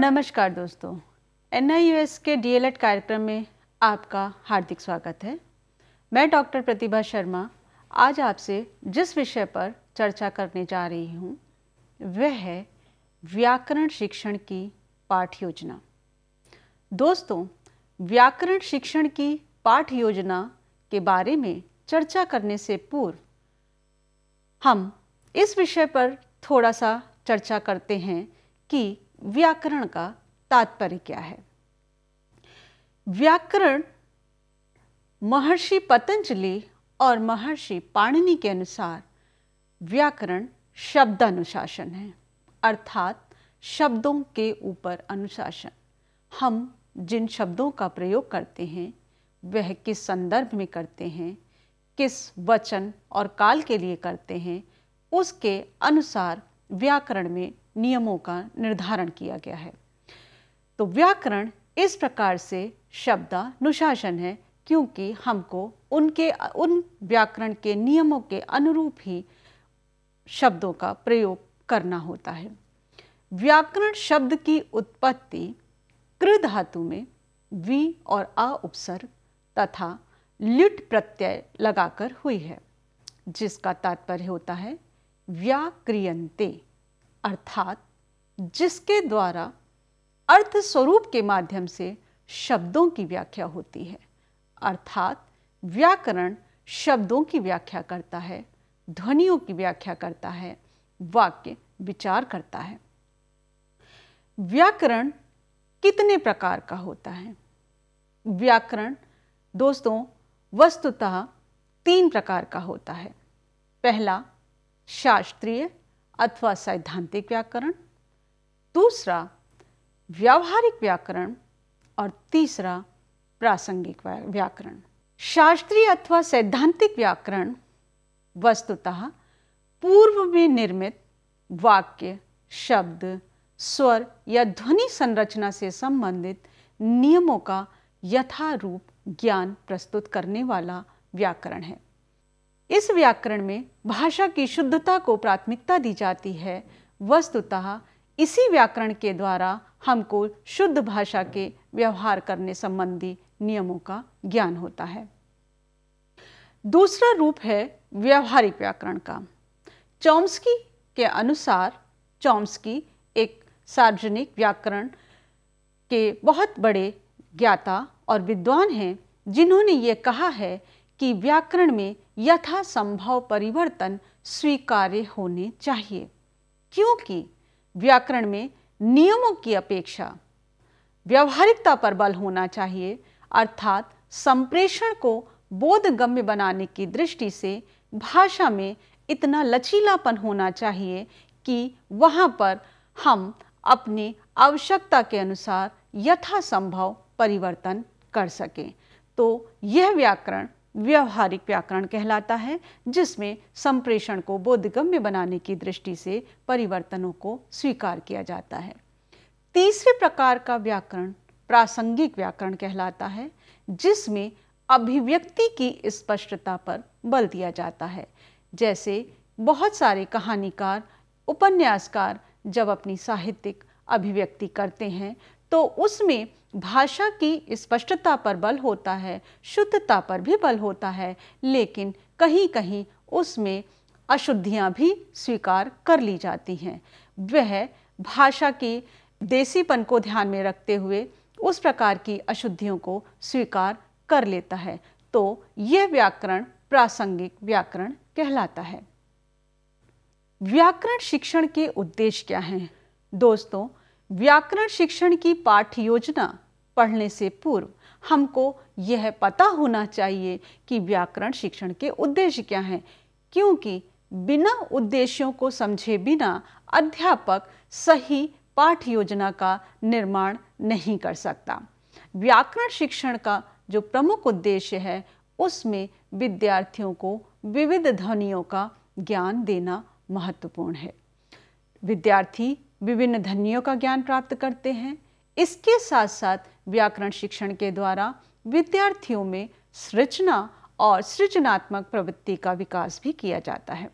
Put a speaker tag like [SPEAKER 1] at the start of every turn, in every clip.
[SPEAKER 1] नमस्कार दोस्तों, NIUS के DLED कार्यक्रम में आपका हार्दिक स्वागत है। मैं डॉक्टर प्रतिभा शर्मा आज आपसे जिस विषय पर चर्चा करने जा रही हूँ वह है व्याकरण शिक्षण की पाठ योजना। दोस्तों, व्याकरण शिक्षण की पाठ योजना के बारे में चर्चा करने से पूर्व हम इस विषय पर थोड़ा सा चर्चा करते हैं कि व्याकरण का तात्पर्य क्या है। व्याकरण महर्षि पतंजलि और महर्षि पाणिनि के अनुसार व्याकरण शब्दानुशासन है, अर्थात शब्दों के ऊपर अनुशासन। हम जिन शब्दों का प्रयोग करते हैं वह किस संदर्भ में करते हैं, किस वचन और काल के लिए करते हैं, उसके अनुसार व्याकरण में नियमों का निर्धारण किया गया है। तो व्याकरण इस प्रकार से शब्दानुशासन है क्योंकि हमको उन व्याकरण के नियमों के अनुरूप ही शब्दों का प्रयोग करना होता है। व्याकरण शब्द की उत्पत्ति कृ धातु में वी और आ उपसर्ग तथा ल्युट प्रत्यय लगाकर हुई है, जिसका तात्पर्य होता है व्याक्रियन्ते, अर्थात जिसके द्वारा अर्थ स्वरूप के माध्यम से शब्दों की व्याख्या होती है। अर्थात व्याकरण शब्दों की व्याख्या करता है, ध्वनियों की व्याख्या करता है, वाक्य विचार करता है। व्याकरण कितने प्रकार का होता है? व्याकरण दोस्तों वस्तुतः 3 प्रकार का होता है। पहला शास्त्रीय अथवा सैद्धांतिक व्याकरण, दूसरा व्यावहारिक व्याकरण और तीसरा प्रासंगिक व्याकरण। शास्त्रीय अथवा सैद्धांतिक व्याकरण वस्तुतः पूर्व में निर्मित वाक्य, शब्द, स्वर या ध्वनि संरचना से संबंधित नियमों का यथारूप ज्ञान प्रस्तुत करने वाला व्याकरण है। इस व्याकरण में भाषा की शुद्धता को प्राथमिकता दी जाती है। वस्तुतः इसी व्याकरण के द्वारा हमको शुद्ध भाषा के व्यवहार करने संबंधी नियमों का ज्ञान होता है। दूसरा रूप है व्यावहारिक व्याकरण का। चॉम्स्की के अनुसार, चॉम्स्की एक सार्वजनिक व्याकरण के बहुत बड़े ज्ञाता और विद्वान हैं, जिन्होंने ये कहा है कि व्याकरण में यथासंभव परिवर्तन स्वीकार्य होने चाहिए, क्योंकि व्याकरण में नियमों की अपेक्षा व्यावहारिकता पर बल होना चाहिए। अर्थात संप्रेषण को बोधगम्य बनाने की दृष्टि से भाषा में इतना लचीलापन होना चाहिए कि वहाँ पर हम अपनी आवश्यकता के अनुसार यथासंभव परिवर्तन कर सकें। तो यह व्याकरण व्यावहारिक व्याकरण कहलाता है, जिसमें संप्रेषण को बोधगम्य बनाने की दृष्टि से परिवर्तनों को स्वीकार किया जाता है। तीसरे प्रकार का व्याकरण प्रासंगिक व्याकरण कहलाता है, जिसमें अभिव्यक्ति की स्पष्टता पर बल दिया जाता है। जैसे बहुत सारे कहानीकार, उपन्यासकार जब अपनी साहित्यिक अभिव्यक्ति करते हैं तो उसमें भाषा की स्पष्टता पर बल होता है, शुद्धता पर भी बल होता है, लेकिन कहीं कहीं उसमें अशुद्धियां भी स्वीकार कर ली जाती हैं। वह भाषा की देसीपन को ध्यान में रखते हुए उस प्रकार की अशुद्धियों को स्वीकार कर लेता है। तो यह व्याकरण प्रासंगिक व्याकरण कहलाता है। व्याकरण शिक्षण के उद्देश्य क्या हैं? दोस्तों, व्याकरण शिक्षण की पाठ योजना पढ़ने से पूर्व हमको यह पता होना चाहिए कि व्याकरण शिक्षण के उद्देश्य क्या हैं, क्योंकि बिना उद्देश्यों को समझे बिना अध्यापक सही पाठ योजना का निर्माण नहीं कर सकता। व्याकरण शिक्षण का जो प्रमुख उद्देश्य है उसमें विद्यार्थियों को विविध ध्वनियों का ज्ञान देना महत्वपूर्ण है। विद्यार्थी विभिन्न ध्वनियों का ज्ञान प्राप्त करते हैं। इसके साथ साथ व्याकरण शिक्षण के द्वारा विद्यार्थियों में सृजना और सृजनात्मक प्रवृत्ति का विकास भी किया जाता है।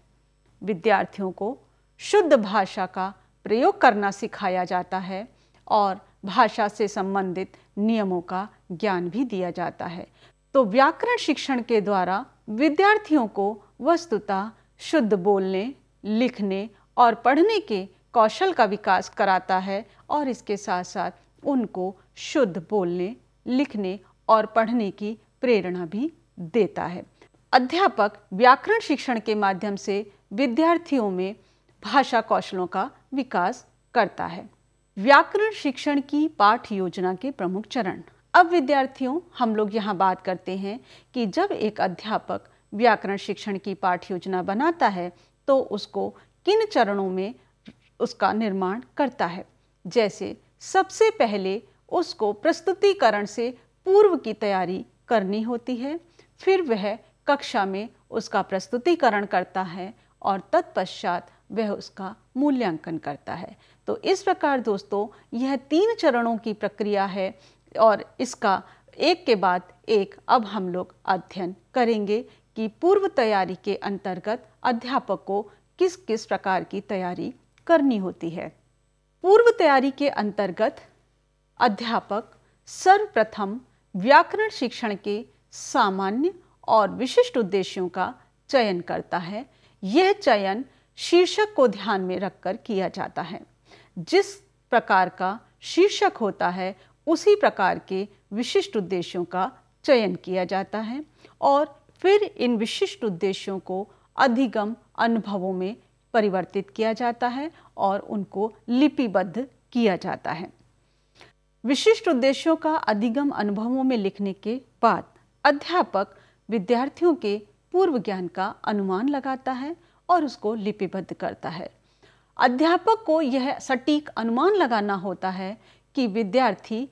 [SPEAKER 1] विद्यार्थियों को शुद्ध भाषा का प्रयोग करना सिखाया जाता है और भाषा से संबंधित नियमों का ज्ञान भी दिया जाता है। तो व्याकरण शिक्षण के द्वारा विद्यार्थियों को वस्तुतः शुद्ध बोलने, लिखने और पढ़ने के कौशल का विकास कराता है और इसके साथ साथ उनको शुद्ध बोलने, लिखने और पढ़ने की प्रेरणा भी देता है। अध्यापक व्याकरण शिक्षण के माध्यम से विद्यार्थियों में भाषा कौशलों का विकास करता है। व्याकरण शिक्षण की पाठ योजना के प्रमुख चरण। अब विद्यार्थियों, हम लोग यहाँ बात करते हैं कि जब एक अध्यापक व्याकरण शिक्षण की पाठ योजना बनाता है तो उसको किन चरणों में उसका निर्माण करता है। जैसे सबसे पहले उसको प्रस्तुतिकरण से पूर्व की तैयारी करनी होती है, फिर वह कक्षा में उसका प्रस्तुतिकरण करता है और तत्पश्चात वह उसका मूल्यांकन करता है। तो इस प्रकार दोस्तों यह 3 चरणों की प्रक्रिया है और इसका एक के बाद एक अब हम लोग अध्ययन करेंगे कि पूर्व तैयारी के अंतर्गत अध्यापक को किस किस प्रकार की तैयारी करनी होती है। पूर्व तैयारी के अंतर्गत अध्यापक सर्वप्रथम व्याकरण शिक्षण के सामान्य और विशिष्ट उद्देश्यों का चयन करता है। यह चयन शीर्षक को ध्यान में रखकर किया जाता है। जिस प्रकार का शीर्षक होता है उसी प्रकार के विशिष्ट उद्देश्यों का चयन किया जाता है और फिर इन विशिष्ट उद्देश्यों को अधिगम अनुभवों में परिवर्तित किया जाता है और उनको लिपिबद्ध किया जाता है। विशिष्ट उद्देश्यों का अधिगम अनुभवों में लिखने के बाद अध्यापक विद्यार्थियों के पूर्व ज्ञान का अनुमान लगाता है और उसको लिपिबद्ध करता है। अध्यापक को यह सटीक अनुमान लगाना होता है कि विद्यार्थी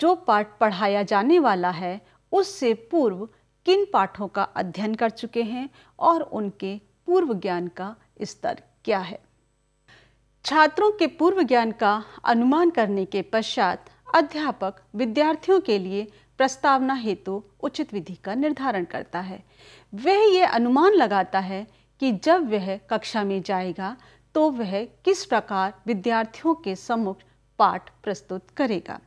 [SPEAKER 1] जो पाठ पढ़ाया जाने वाला है उससे पूर्व किन पाठों का अध्ययन कर चुके हैं और उनके पूर्व ज्ञान का स्तर क्या है। छात्रों के पूर्व ज्ञान का अनुमान करने के पश्चात अध्यापक विद्यार्थियों के लिए प्रस्तावना हेतु उचित विधि का निर्धारण करता है। वह यह अनुमान लगाता है कि जब वह कक्षा में जाएगा तो वह किस प्रकार विद्यार्थियों के सम्मुख पाठ प्रस्तुत करेगा।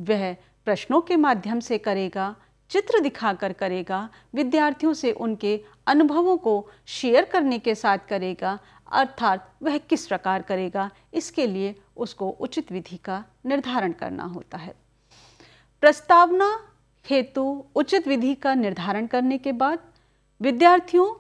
[SPEAKER 1] वह प्रश्नों के माध्यम से करेगा, चित्र दिखाकर करेगा, विद्यार्थियों से उनके अनुभवों को शेयर करने के साथ करेगा, अर्थात वह किस प्रकार करेगा, इसके लिए उसको उचित विधि का निर्धारण करना होता है। प्रस्तावना हेतु उचित विधि का निर्धारण करने के बाद विद्यार्थियों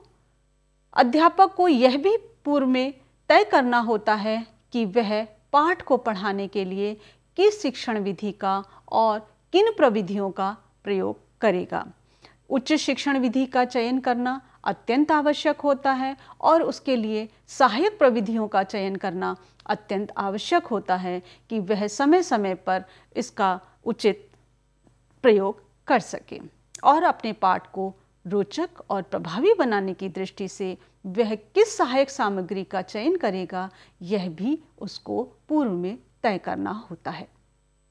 [SPEAKER 1] अध्यापक को यह भी पूर्व में तय करना होता है कि वह पाठ को पढ़ाने के लिए किस शिक्षण विधि का और किन प्रविधियों का प्रयोग करेगा। उच्च शिक्षण विधि का चयन करना अत्यंत आवश्यक होता है और उसके लिए सहायक प्रविधियों का चयन करना अत्यंत आवश्यक होता है कि वह समय समय पर इसका उचित प्रयोग कर सके और अपने पाठ को रोचक और प्रभावी बनाने की दृष्टि से वह किस सहायक सामग्री का चयन करेगा यह भी उसको पूर्व में तय करना होता है।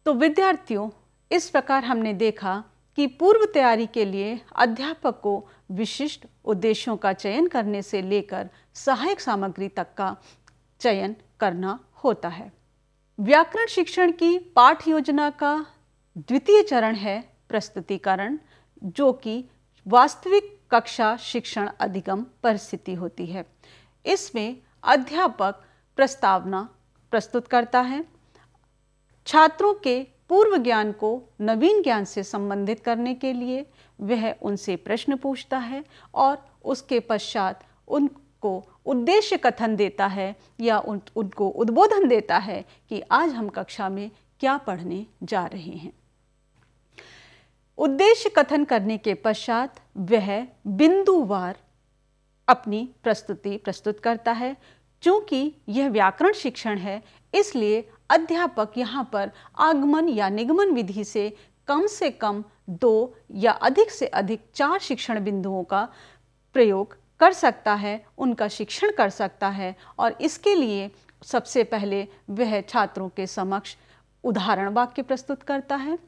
[SPEAKER 1] तो विद्यार्थियों, इस प्रकार हमने देखा कि पूर्व तैयारी के लिए अध्यापक को विशिष्ट उद्देश्यों का चयन करने से लेकर सहायक सामग्री तक का चयन करना होता है। व्याकरण शिक्षण की पाठ योजना का द्वितीय चरण है प्रस्तुतिकरण, जो कि वास्तविक कक्षा शिक्षण अधिगम परिस्थिति होती है। इसमें अध्यापक प्रस्तावना प्रस्तुत करता है, छात्रों के पूर्व ज्ञान को नवीन ज्ञान से संबंधित करने के लिए वह उनसे प्रश्न पूछता है और उसके पश्चात उनको उद्देश्य कथन देता है या उनको उद्बोधन देता है कि आज हम कक्षा में क्या पढ़ने जा रहे हैं। उद्देश्य कथन करने के पश्चात वह बिंदुवार अपनी प्रस्तुति प्रस्तुत करता है। चूंकि यह व्याकरण शिक्षण है इसलिए अध्यापक यहाँ पर आगमन या निगमन विधि से कम 2 या अधिक से अधिक 4 शिक्षण बिंदुओं का प्रयोग कर सकता है, उनका शिक्षण कर सकता है और इसके लिए सबसे पहले वह छात्रों के समक्ष उदाहरण वाक्य प्रस्तुत करता है,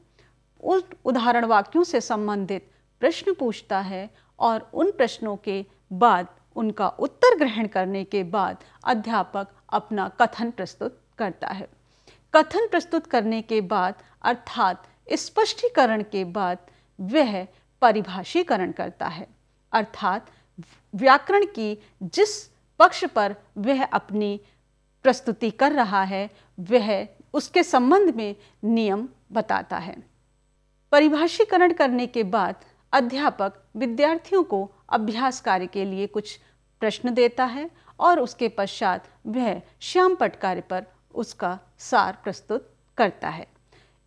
[SPEAKER 1] उन उदाहरण वाक्यों से संबंधित प्रश्न पूछता है और उन प्रश्नों के बाद उनका उत्तर ग्रहण करने के बाद अध्यापक अपना कथन प्रस्तुत करता है। कथन प्रस्तुत करने के बाद अर्थात स्पष्टीकरण के बाद वह परिभाषीकरण करता है, अर्थात व्याकरण की जिस पक्ष पर वह अपनी प्रस्तुति कर रहा है वह उसके संबंध में नियम बताता है। परिभाषीकरण करने के बाद अध्यापक विद्यार्थियों को अभ्यास कार्य के लिए कुछ प्रश्न देता है और उसके पश्चात वह श्यामपट्ट कार्य पर उसका सार प्रस्तुत करता है।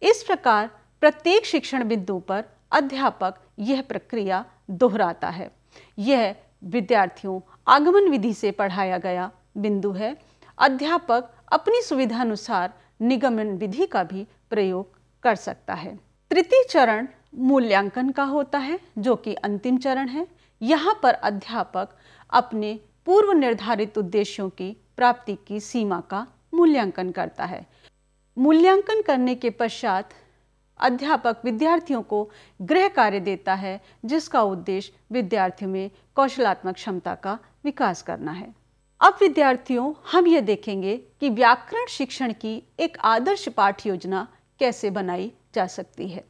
[SPEAKER 1] इस प्रकार प्रत्येक शिक्षण बिंदु पर अध्यापक यह प्रक्रिया दोहराता है। यह विद्यार्थियों आगमन विधि से पढ़ाया गया बिंदु है। अध्यापक अपनी सुविधानुसार निगमन विधि का भी प्रयोग कर सकता है। तृतीय चरण मूल्यांकन का होता है, जो कि अंतिम चरण है। यहाँ पर अध्यापक अपने पूर्व निर्धारित उद्देश्यों की प्राप्ति की सीमा का मूल्यांकन करता है। मूल्यांकन करने के पश्चात अध्यापक विद्यार्थियों को गृह कार्य देता है, जिसका उद्देश्य विद्यार्थियों में कौशलात्मक क्षमता का विकास करना है। अब विद्यार्थियों, हम यह देखेंगे कि व्याकरण शिक्षण की एक आदर्श पाठ्य योजना कैसे बनाई जा सकती है।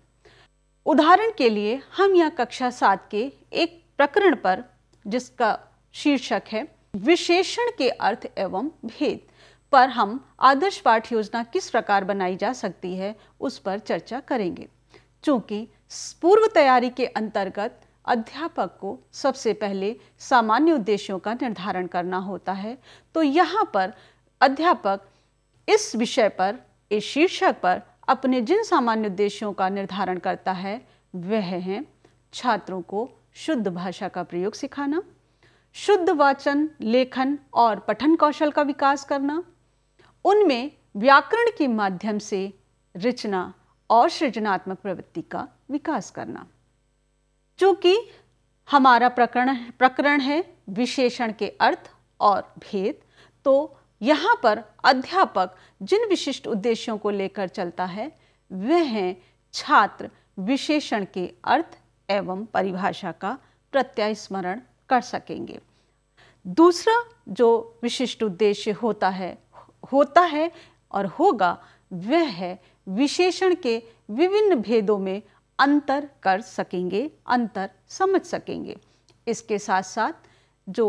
[SPEAKER 1] उदाहरण के लिए हम यहाँ कक्षा 7 के एक प्रकरण पर, जिसका शीर्षक है विशेषण के अर्थ एवं भेद, पर हम आदर्श पाठ्य योजना किस प्रकार बनाई जा सकती है उस पर चर्चा करेंगे। चूंकि पूर्व तैयारी के अंतर्गत अध्यापक को सबसे पहले सामान्य उद्देश्यों का निर्धारण करना होता है, तो यहाँ पर अध्यापक इस विषय पर, इस शीर्षक पर अपने जिन सामान्य उद्देश्यों का निर्धारण करता है वह हैं छात्रों को शुद्ध भाषा का प्रयोग सिखाना, शुद्ध वाचन, लेखन और पठन कौशल का विकास करना, उनमें व्याकरण के माध्यम से रचना और सृजनात्मक प्रवृत्ति का विकास करना। चूंकि हमारा प्रकरण है विशेषण के अर्थ और भेद, तो यहाँ पर अध्यापक जिन विशिष्ट उद्देश्यों को लेकर चलता है वह हैं छात्र विशेषण के अर्थ एवं परिभाषा का प्रत्यास्मरण कर सकेंगे। दूसरा जो विशिष्ट उद्देश्य होता है और होगा वह है विशेषण के विभिन्न भेदों में अंतर कर सकेंगे, अंतर समझ सकेंगे। इसके साथ साथ जो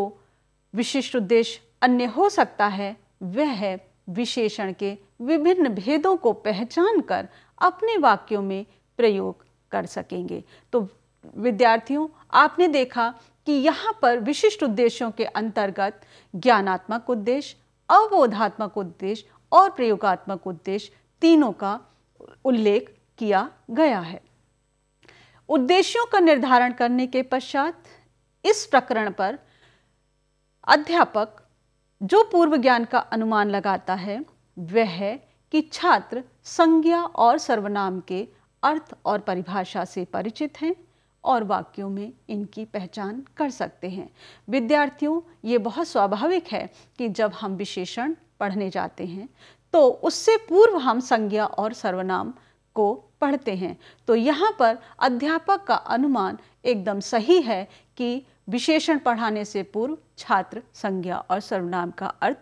[SPEAKER 1] विशिष्ट उद्देश्य अन्य हो सकता है वह है विशेषण के विभिन्न भेदों को पहचान कर अपने वाक्यों में प्रयोग कर सकेंगे। तो विद्यार्थियों, आपने देखा कि यहाँ पर विशिष्ट उद्देश्यों के अंतर्गत ज्ञानात्मक उद्देश्य, अवबोधात्मक उद्देश्य और प्रयोगात्मक उद्देश्य तीनों का उल्लेख किया गया है। उद्देश्यों का निर्धारण करने के पश्चात इस प्रकरण पर अध्यापक जो पूर्व ज्ञान का अनुमान लगाता है वह है कि छात्र संज्ञा और सर्वनाम के अर्थ और परिभाषा से परिचित हैं और वाक्यों में इनकी पहचान कर सकते हैं। विद्यार्थियों, ये बहुत स्वाभाविक है कि जब हम विशेषण पढ़ने जाते हैं तो उससे पूर्व हम संज्ञा और सर्वनाम को पढ़ते हैं। तो यहाँ पर अध्यापक का अनुमान एकदम सही है कि विशेषण पढ़ाने से पूर्व छात्र संज्ञा और सर्वनाम का अर्थ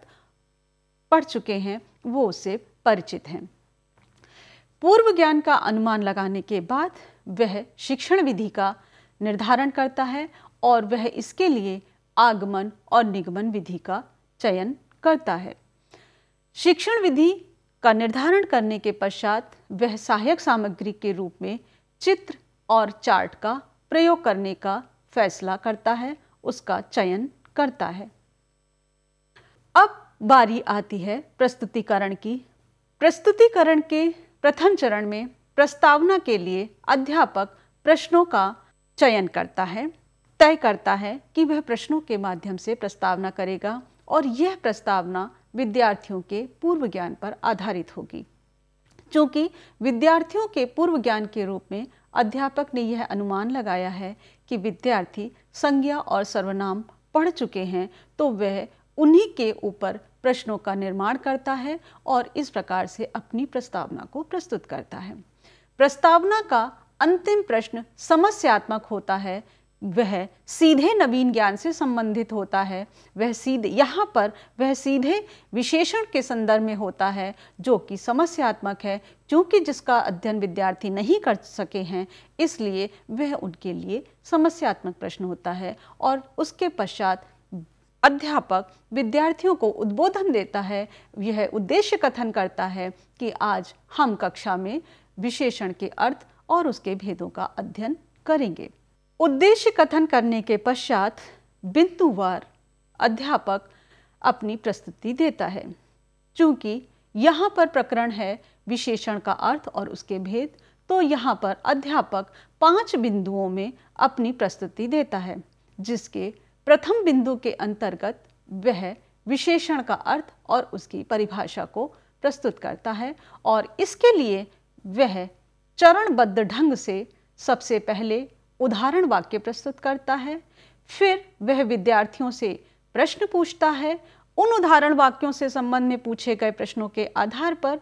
[SPEAKER 1] पढ़ चुके हैं, वो उससे परिचित हैं। पूर्व ज्ञान का अनुमान लगाने के बाद वह शिक्षण विधि का निर्धारण करता है और वह इसके लिए आगमन और निगमन विधि का चयन करता है। शिक्षण विधि का निर्धारण करने के पश्चात वह सहायक सामग्री के रूप में चित्र और चार्ट का प्रयोग करने का फैसला करता है, उसका चयन करता है। अब बारी आती है प्रस्तुतिकरण की। प्रस्तुतिकरण के प्रथम चरण में प्रस्तावना के लिए अध्यापक प्रश्नों का चयन करता है, तय करता है कि वह प्रश्नों के माध्यम से प्रस्तावना करेगा और यह प्रस्तावना विद्यार्थियों के पूर्व ज्ञान पर आधारित होगी। चूँकि विद्यार्थियों के पूर्व ज्ञान के रूप में अध्यापक ने यह अनुमान लगाया है कि विद्यार्थी संज्ञा और सर्वनाम पढ़ चुके हैं, तो वह उन्हीं के ऊपर प्रश्नों का निर्माण करता है और इस प्रकार से अपनी प्रस्तावना को प्रस्तुत करता है। प्रस्तावना का अंतिम प्रश्न समस्यात्मक होता है, वह सीधे नवीन ज्ञान से संबंधित होता है, वह सीधे यहाँ पर वह सीधे विशेषण के संदर्भ में होता है जो कि समस्यात्मक है। क्योंकि जिसका अध्ययन विद्यार्थी नहीं कर सके हैं इसलिए वह उनके लिए समस्यात्मक प्रश्न होता है। और उसके पश्चात अध्यापक विद्यार्थियों को उद्बोधन देता है, यह उद्देश्य कथन करता है कि आज हम कक्षा में विशेषण के अर्थ और उसके भेदों का अध्ययन करेंगे। उद्देश्य कथन करने के पश्चात बिंदुवार अध्यापक अपनी प्रस्तुति देता है। चूंकि यहाँ पर प्रकरण है विशेषण का अर्थ और उसके भेद, तो यहाँ पर अध्यापक 5 बिंदुओं में अपनी प्रस्तुति देता है, जिसके प्रथम बिंदु के अंतर्गत वह विशेषण का अर्थ और उसकी परिभाषा को प्रस्तुत करता है। और इसके लिए वह चरणबद्ध ढंग से सबसे पहले उदाहरण वाक्य प्रस्तुत करता है, फिर वह विद्यार्थियों से प्रश्न पूछता है। उन उदाहरण वाक्यों से संबंध में पूछे गए प्रश्नों के आधार पर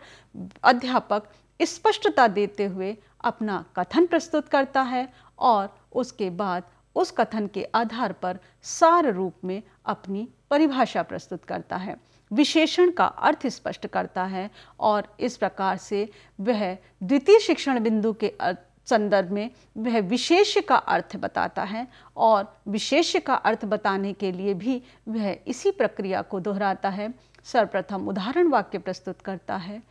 [SPEAKER 1] अध्यापक स्पष्टता देते हुए अपना कथन प्रस्तुत करता है और उसके बाद उस कथन के आधार पर सार रूप में अपनी परिभाषा प्रस्तुत करता है, विशेषण का अर्थ स्पष्ट करता है। और इस प्रकार से वह द्वितीय शिक्षण बिंदु के संदर्भ में वह विशेष्य का अर्थ बताता है और विशेष्य का अर्थ बताने के लिए भी वह इसी प्रक्रिया को दोहराता है। सर्वप्रथम उदाहरण वाक्य प्रस्तुत करता है,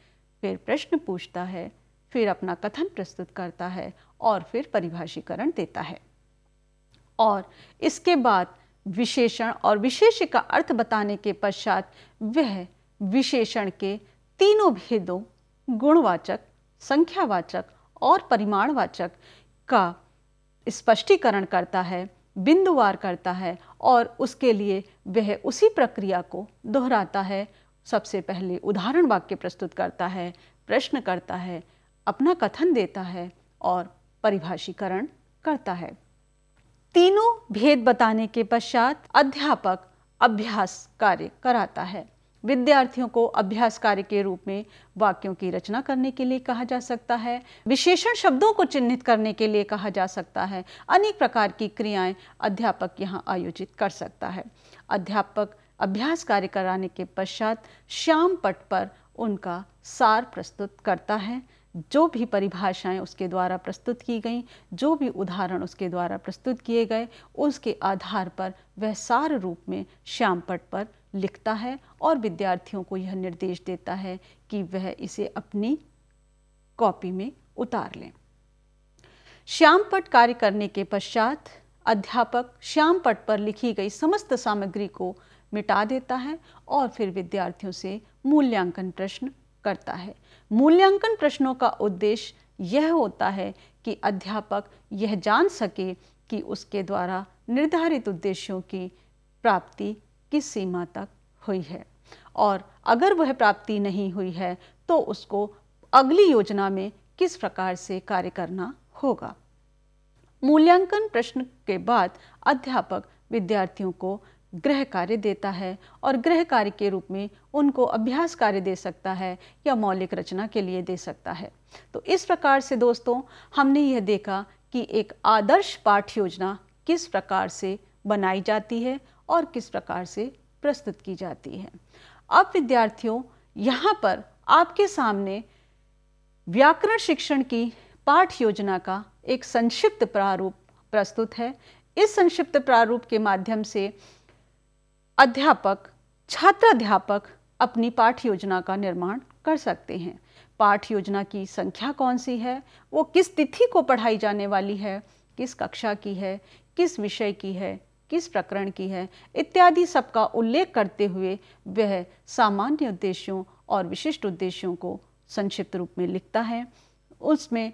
[SPEAKER 1] फिर प्रश्न पूछता है, फिर अपना कथन प्रस्तुत करता है और फिर परिभाषीकरण देता है। और इसके बाद विशेषण और विशेष्य का अर्थ बताने के पश्चात वह विशेषण के तीनों भेदों गुणवाचक, संख्यावाचक और परिमाणवाचक का स्पष्टीकरण करता है, बिंदुवार करता है और उसके लिए वह उसी प्रक्रिया को दोहराता है। सबसे पहले उदाहरण वाक्य प्रस्तुत करता है, प्रश्न करता है, अपना कथन देता है और परिभाषीकरण करता है। तीनों भेद बताने के पश्चात अध्यापक अभ्यास कार्य कराता है। विद्यार्थियों को अभ्यास कार्य के रूप में वाक्यों की रचना करने के लिए कहा जा सकता है, विशेषण शब्दों को चिन्हित करने के लिए कहा जा सकता है। अनेक प्रकार की क्रियाएं अध्यापक यहाँ आयोजित कर सकता है। अध्यापक अभ्यास कार्य कराने के पश्चात श्याम पट पर उनका सार प्रस्तुत करता है। जो भी परिभाषाएं उसके द्वारा प्रस्तुत की गई, जो भी उदाहरण उसके द्वारा प्रस्तुत किए गए, उसके आधार पर वह सार रूप में श्याम पट पर लिखता है और विद्यार्थियों को यह निर्देश देता है कि वह इसे अपनी कॉपी में उतार लें। श्याम पट कार्य करने के पश्चात अध्यापक श्याम पट पर लिखी गई समस्त सामग्री को मिटा देता है और फिर विद्यार्थियों से मूल्यांकन प्रश्न करता है। मूल्यांकन प्रश्नों का उद्देश्य यह होता है कि अध्यापक यह जान सके कि उसके द्वारा निर्धारित उद्देश्यों की प्राप्ति किस सीमा तक हुई है, और अगर वह प्राप्ति नहीं हुई है तो उसको अगली योजना में किस प्रकार से कार्य करना होगा। मूल्यांकन प्रश्न के बाद अध्यापक विद्यार्थियों को गृह कार्य देता है और गृह कार्य के रूप में उनको अभ्यास कार्य दे सकता है या मौलिक रचना के लिए दे सकता है। तो इस प्रकार से दोस्तों हमने यह देखा कि एक आदर्श पाठ योजना किस प्रकार से बनाई जाती है और किस प्रकार से प्रस्तुत की जाती है। अब विद्यार्थियों, यहाँ पर आपके सामने व्याकरण शिक्षण की पाठ योजना का एक संक्षिप्त प्रारूप प्रस्तुत है। इस संक्षिप्त प्रारूप के माध्यम से अध्यापक, छात्राध्यापक अपनी पाठ योजना का निर्माण कर सकते हैं। पाठ योजना की संख्या कौन सी है, वो किस तिथि को पढ़ाई जाने वाली है, किस कक्षा की है, किस विषय की है, किस प्रकरण की है, इत्यादि सबका उल्लेख करते हुए वह सामान्य उद्देश्यों और विशिष्ट उद्देश्यों को संक्षिप्त रूप में लिखता है। उसमें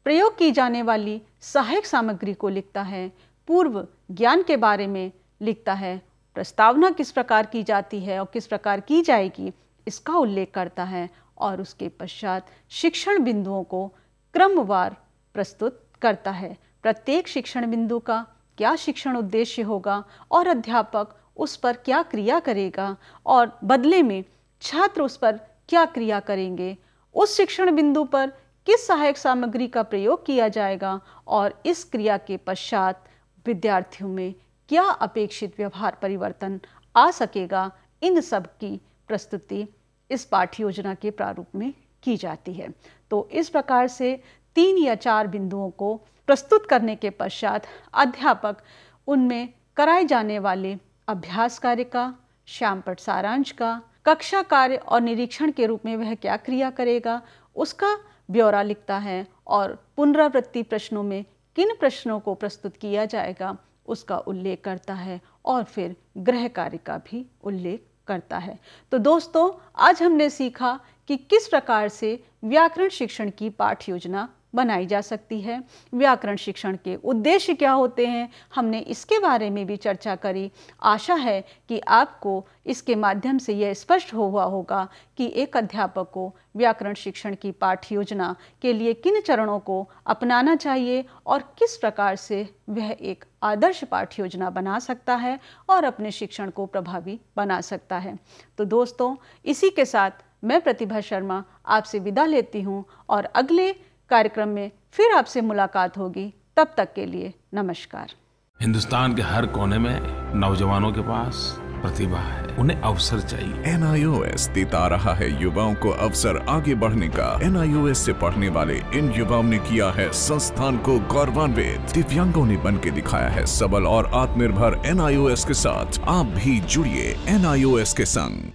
[SPEAKER 1] प्रयोग की जाने वाली सहायक सामग्री को लिखता है, पूर्व ज्ञान के बारे में लिखता है, प्रस्तावना किस प्रकार की जाती है और किस प्रकार की जाएगी इसका उल्लेख करता है, और उसके पश्चात शिक्षण बिंदुओं को क्रमवार प्रस्तुत करता है। प्रत्येक शिक्षण बिंदु का क्या शिक्षण उद्देश्य होगा और अध्यापक उस पर क्या क्रिया करेगा और बदले में छात्र उस पर क्या क्रिया करेंगे, उस शिक्षण बिंदु पर किस सहायक सामग्री का प्रयोग किया जाएगा और इस क्रिया के पश्चात विद्यार्थियों में क्या अपेक्षित व्यवहार परिवर्तन आ सकेगा, इन सब की प्रस्तुति इस पाठ्य योजना के प्रारूप में की जाती है। तो इस प्रकार से 3 या 4 बिंदुओं को प्रस्तुत करने के पश्चात अध्यापक उनमें कराए जाने वाले अभ्यास कार्य का, श्यामपट्ट सारांश का, कक्षा कार्य और निरीक्षण के रूप में वह क्या क्रिया करेगा उसका ब्यौरा लिखता है और पुनरावृत्ति प्रश्नों में किन प्रश्नों को प्रस्तुत किया जाएगा उसका उल्लेख करता है और फिर गृह कार्य का भी उल्लेख करता है। तो दोस्तों, आज हमने सीखा कि किस प्रकार से व्याकरण शिक्षण की पाठ्य योजना बनाई जा सकती है, व्याकरण शिक्षण के उद्देश्य क्या होते हैं, हमने इसके बारे में भी चर्चा करी। आशा है कि आपको इसके माध्यम से यह स्पष्ट हुआ होगा कि एक अध्यापक को व्याकरण शिक्षण की पाठ्य योजना के लिए किन चरणों को अपनाना चाहिए और किस प्रकार से वह एक आदर्श पाठ्य योजना बना सकता है और अपने शिक्षण को प्रभावी बना सकता है। तो दोस्तों, इसी के साथ मैं प्रतिभा शर्मा आपसे विदा लेती हूँ और अगले कार्यक्रम में फिर आपसे मुलाकात होगी। तब तक के लिए नमस्कार।
[SPEAKER 2] हिंदुस्तान के हर कोने में नौजवानों के पास प्रतिभा है, उन्हें अवसर चाहिए।
[SPEAKER 3] NIOS देता रहा है युवाओं को अवसर आगे बढ़ने का। NIOS से पढ़ने वाले इन युवाओं ने किया है संस्थान को गौरवान्वित। दिव्यांगों ने बन के दिखाया है सबल और आत्मनिर्भर। NIOS के साथ आप भी जुड़िए NIOS के संग।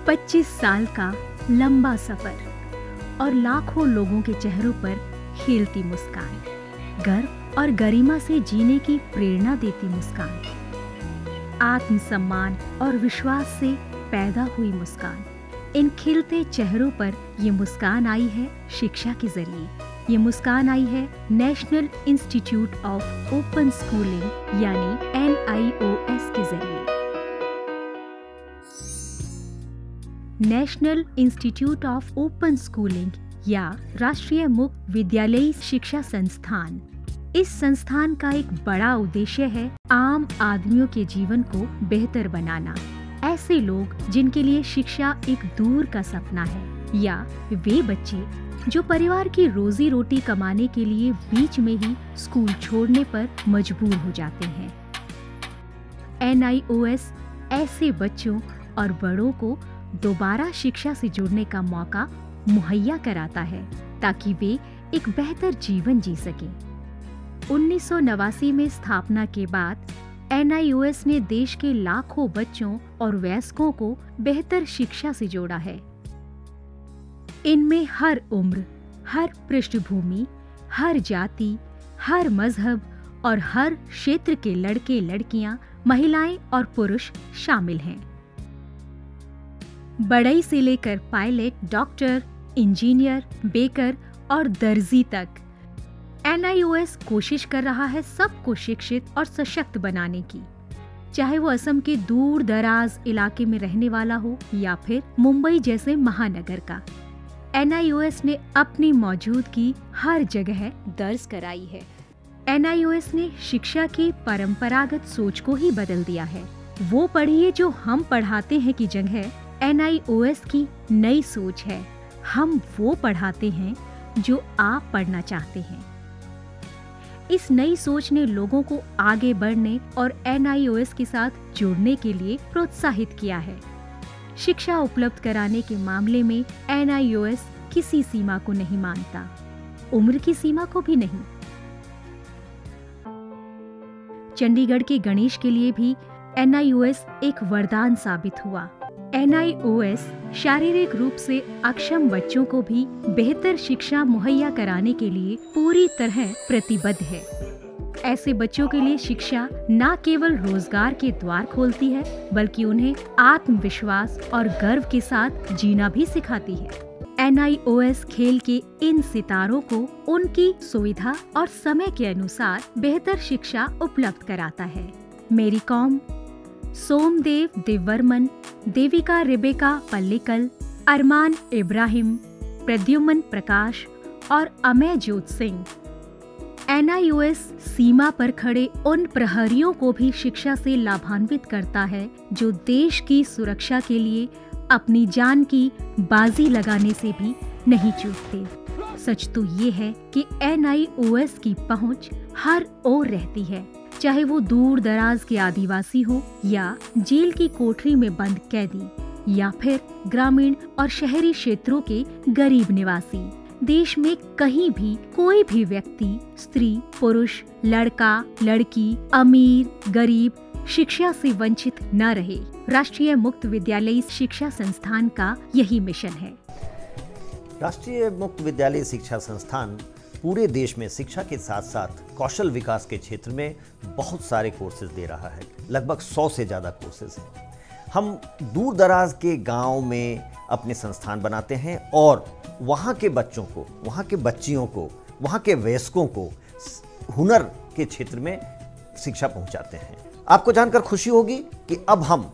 [SPEAKER 4] पच्चीस साल का लंबा सफर और लाखों लोगों के चेहरों पर खिलती मुस्कान, गर्व और गरिमा से जीने की प्रेरणा देती मुस्कान, आत्मसम्मान और विश्वास से पैदा हुई मुस्कान। इन खिलते चेहरों पर ये मुस्कान आई है शिक्षा के जरिए। ये मुस्कान आई है national institute of open schooling यानी NIOS के जरिए। National institute of open schooling या राष्ट्रीय मुक्त विद्यालयी शिक्षा संस्थान, इस संस्थान का एक बड़ा उद्देश्य है आम आदमियों के जीवन को बेहतर बनाना। ऐसे लोग जिनके लिए शिक्षा एक दूर का सपना है या वे बच्चे जो परिवार की रोजी रोटी कमाने के लिए बीच में ही स्कूल छोड़ने पर मजबूर हो जाते हैं। NIOS ऐसे बच्चों और बड़ों को दोबारा शिक्षा से जुड़ने का मौका मुहैया कराता है ताकि वे एक बेहतर जीवन जी सकें। 1989 में स्थापना के बाद NIOS ने देश के लाखों बच्चों और वयस्कों को बेहतर शिक्षा से जोड़ा है। इनमें हर उम्र, हर पृष्ठभूमि, हर जाति, हर मजहब और हर क्षेत्र के लड़के लड़कियां, महिलाएं और पुरुष शामिल हैं। बढ़ई से लेकर पायलट, डॉक्टर, इंजीनियर, बेकर और दर्जी तक NIOS कोशिश कर रहा है सबको शिक्षित और सशक्त बनाने की, चाहे वो असम के दूर दराज इलाके में रहने वाला हो या फिर मुंबई जैसे महानगर का। NIOS ने अपनी मौजूदगी हर जगह दर्ज कराई है। NIOS ने शिक्षा की परंपरागत सोच को ही बदल दिया है। वो पढ़िए जो हम पढ़ाते हैं की जगह NIOS की नई सोच है, हम वो पढ़ाते हैं जो आप पढ़ना चाहते हैं। इस नई सोच ने लोगों को आगे बढ़ने और NIOS के साथ जुड़ने के लिए प्रोत्साहित किया है। शिक्षा उपलब्ध कराने के मामले में NIOS किसी सीमा को नहीं मानता, उम्र की सीमा को भी नहीं। चंडीगढ़ के गणेश के लिए भी NIOS एक वरदान साबित हुआ। NIOS शारीरिक रूप से अक्षम बच्चों को भी बेहतर शिक्षा मुहैया कराने के लिए पूरी तरह प्रतिबद्ध है। ऐसे बच्चों के लिए शिक्षा न केवल रोजगार के द्वार खोलती है, बल्कि उन्हें आत्मविश्वास और गर्व के साथ जीना भी सिखाती है। NIOS खेल के इन सितारों को उनकी सुविधा और समय के अनुसार बेहतर शिक्षा उपलब्ध कराता है। मेरी कॉम, सोमदेव देववर्मन, देविका रेबेका पल्लिकल, अरमान इब्राहिम, प्रद्युमन प्रकाश और अमय जोत सिंह NIOS सीमा पर खड़े उन प्रहरियों को भी शिक्षा से लाभान्वित करता है जो देश की सुरक्षा के लिए अपनी जान की बाजी लगाने से भी नहीं चूकते। सच तो ये है कि NIOS की पहुंच हर ओर रहती है, चाहे वो दूर दराज के आदिवासी हो या जेल की कोठरी में बंद कैदी या फिर ग्रामीण और शहरी क्षेत्रों के गरीब निवासी। देश में कहीं भी कोई भी व्यक्ति, स्त्री, पुरुष, लड़का, लड़की, अमीर, गरीब शिक्षा से वंचित न रहे। राष्ट्रीय मुक्त विद्यालयी शिक्षा संस्थान का यही मिशन है।
[SPEAKER 5] राष्ट्रीय मुक्त विद्यालय शिक्षा संस्थान पूरे देश में शिक्षा के साथ साथ कौशल विकास के क्षेत्र में बहुत सारे कोर्सेज दे रहा है। लगभग 100 से ज़्यादा कोर्सेज हैं। हम दूर दराज के गांव में अपने संस्थान बनाते हैं और वहाँ के बच्चों को, वहाँ के बच्चियों को, वहाँ के वयस्कों को हुनर के क्षेत्र में शिक्षा पहुँचाते हैं। आपको जानकर खुशी होगी कि अब हम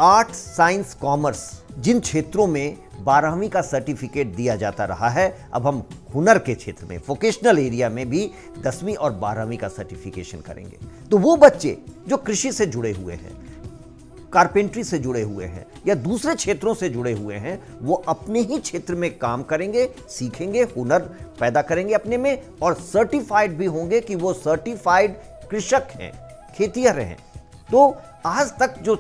[SPEAKER 5] आर्ट, साइंस, कॉमर्स जिन क्षेत्रों में 12वीं का सर्टिफिकेट दिया जाता रहा है, अब हम हुनर के क्षेत्र में, वोकेशनल एरिया में भी 10वीं और 12वीं का सर्टिफिकेशन करेंगे। तो वो बच्चे जो कृषि से जुड़े हुए हैं, कारपेंट्री से जुड़े हुए हैं या दूसरे क्षेत्रों से जुड़े हुए हैं, वो अपने ही क्षेत्र में काम करेंगे, सीखेंगे, हुनर पैदा करेंगे अपने में और सर्टिफाइड भी होंगे कि वो सर्टिफाइड कृषक हैं, खेतिहर हैं। तो आज तक जो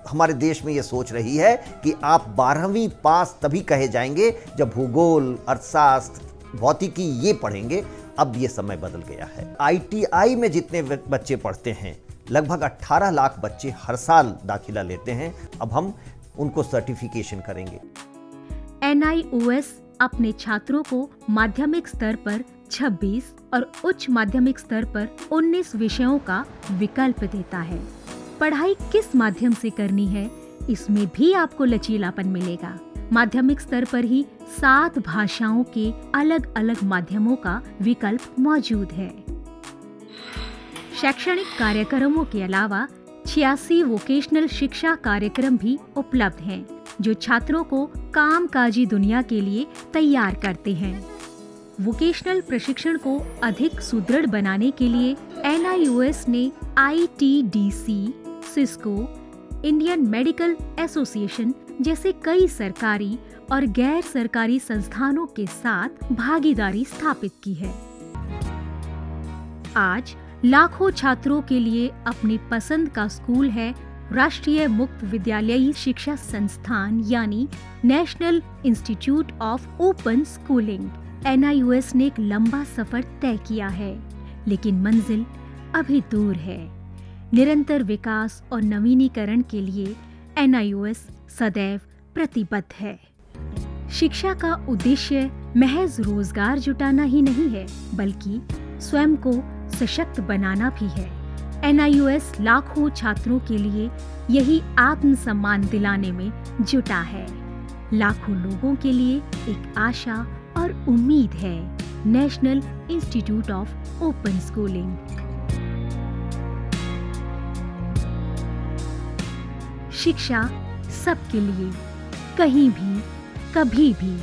[SPEAKER 5] हमारे देश में ये सोच रही है कि आप 12वीं पास तभी कहे जाएंगे जब भूगोल, अर्थशास्त्र, भौतिकी ये पढ़ेंगे, अब ये समय बदल गया है। ITI में जितने बच्चे पढ़ते हैं, लगभग 18 लाख बच्चे हर साल दाखिला लेते हैं। अब हम उनको सर्टिफिकेशन करेंगे।
[SPEAKER 4] NIOS अपने छात्रों को माध्यमिक स्तर पर 26 और उच्च माध्यमिक स्तर पर 19 विषयों का विकल्प देता है। पढ़ाई किस माध्यम से करनी है, इसमें भी आपको लचीलापन मिलेगा। माध्यमिक स्तर पर ही 7 भाषाओं के अलग अलग माध्यमों का विकल्प मौजूद है। शैक्षणिक कार्यक्रमों के अलावा 86 वोकेशनल शिक्षा कार्यक्रम भी उपलब्ध हैं, जो छात्रों को कामकाजी दुनिया के लिए तैयार करते हैं। वोकेशनल प्रशिक्षण को अधिक सुदृढ़ बनाने के लिए NIOS ने ITDC, Cisco, Indian medical association जैसे कई सरकारी और गैर सरकारी संस्थानों के साथ भागीदारी स्थापित की है। आज लाखों छात्रों के लिए अपनी पसंद का स्कूल है राष्ट्रीय मुक्त विद्यालयी शिक्षा संस्थान यानी national institute of open schooling. NIOS ने एक लंबा सफर तय किया है, लेकिन मंजिल अभी दूर है। निरंतर विकास और नवीनीकरण के लिए NIOS सदैव प्रतिबद्ध है। शिक्षा का उद्देश्य महज रोजगार जुटाना ही नहीं है, बल्कि स्वयं को सशक्त बनाना भी है। NIOS लाखों छात्रों के लिए यही आत्मसम्मान दिलाने में जुटा है। लाखों लोगों के लिए एक आशा और उम्मीद है। National institute of open schooling. शिक्षा सबके लिए, कहीं भी, कभी भी।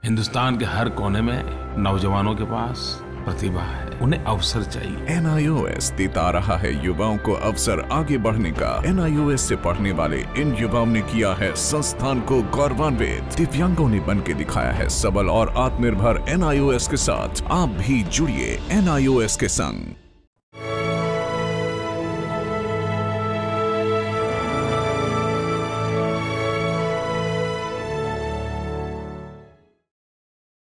[SPEAKER 2] हिंदुस्तान के हर कोने में नौजवानों के पास प्रतिभा है, उन्हें अवसर चाहिए।
[SPEAKER 3] NIOS देता रहा है युवाओं को अवसर आगे बढ़ने का। NIOS से पढ़ने वाले इन युवाओं ने किया है संस्थान को गौरवान्वित। दिव्यांगों ने बन के दिखाया है सबल और आत्मनिर्भर। NIOS के साथ आप भी जुड़िए NIOS के संग।